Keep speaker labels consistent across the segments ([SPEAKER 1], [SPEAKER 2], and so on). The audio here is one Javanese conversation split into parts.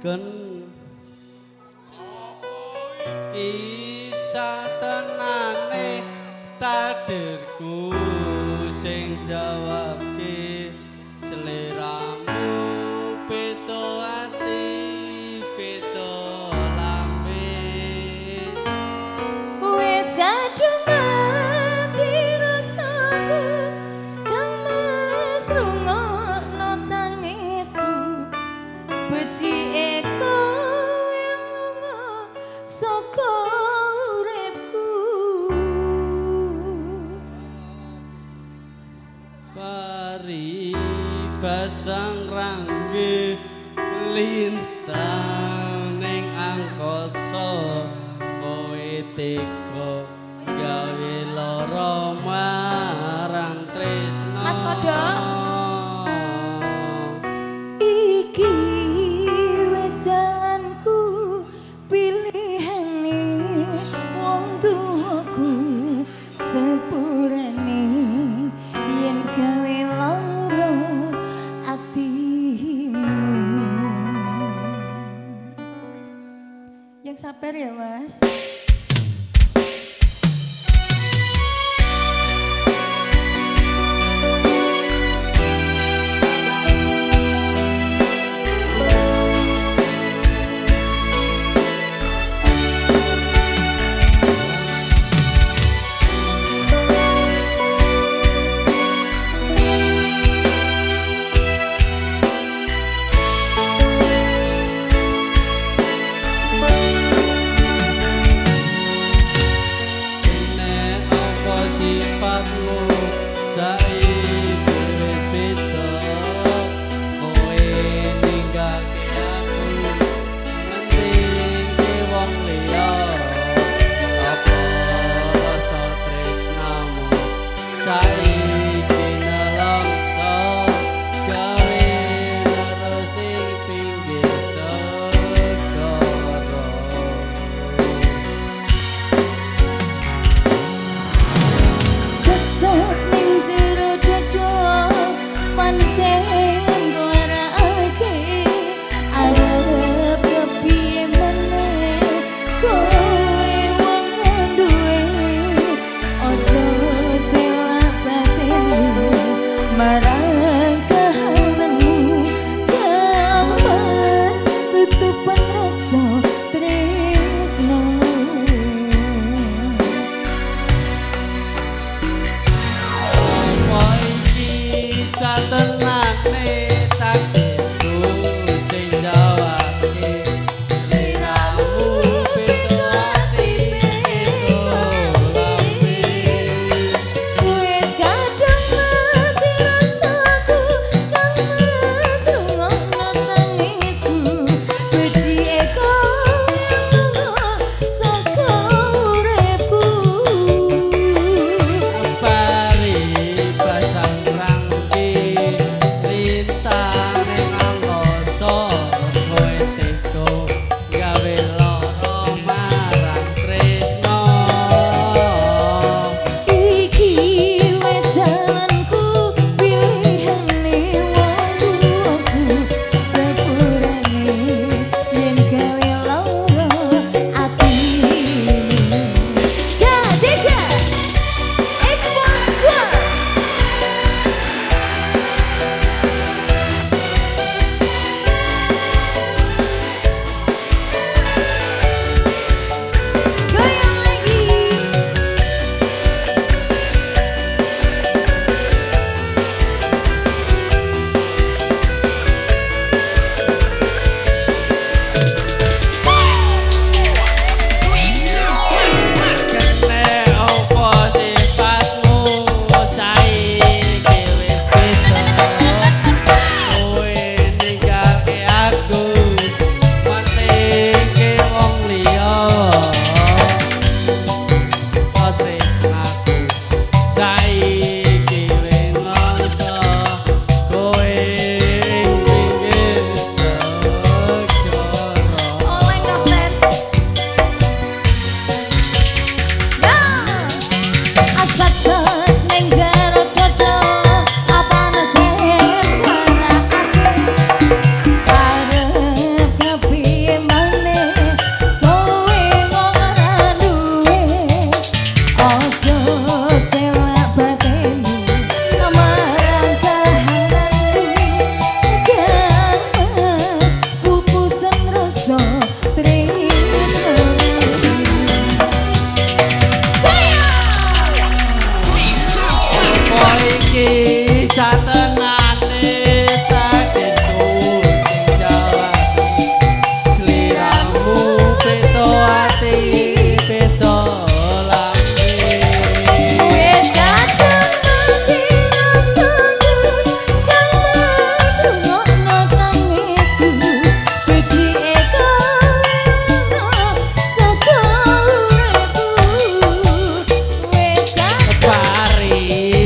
[SPEAKER 1] Ken kisah tenane takdirku sing jawabke seleramu beto ati beto lambe
[SPEAKER 2] wis kadung ati rasaku kang mas rungokno tangismu beci eko yang lunga saka uripku
[SPEAKER 1] pari basang rangge lintang ning angkasa kowe tega gawe lara marang tresna
[SPEAKER 2] Mas Kodok iki wis jalanku pilihane wong tuaku sepurane yen gawe lara atimu yang sabar ya Mas.
[SPEAKER 1] Sifatmu saiki wis beda kowe ninggalke aku mending wong liya apa rasa tresnamu saiki nelongso gawe terus ing pinggir segara
[SPEAKER 2] Sesek ning jero dada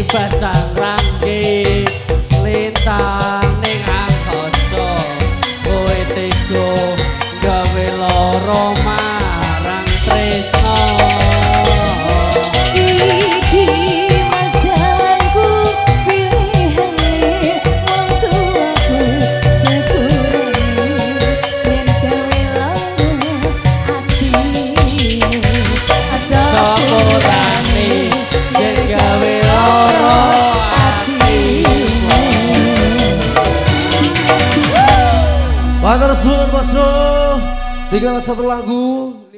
[SPEAKER 1] pasang rangke lintang ning angkasa kowe tega gawe lara marang tresno
[SPEAKER 2] Iki masalahku pilihane wong tuaku sepurane yen gawe lara atimu
[SPEAKER 1] sepurane yen gawe lara atimu.
[SPEAKER 3] Matur suwun Bosku. Tinggal satu lagu.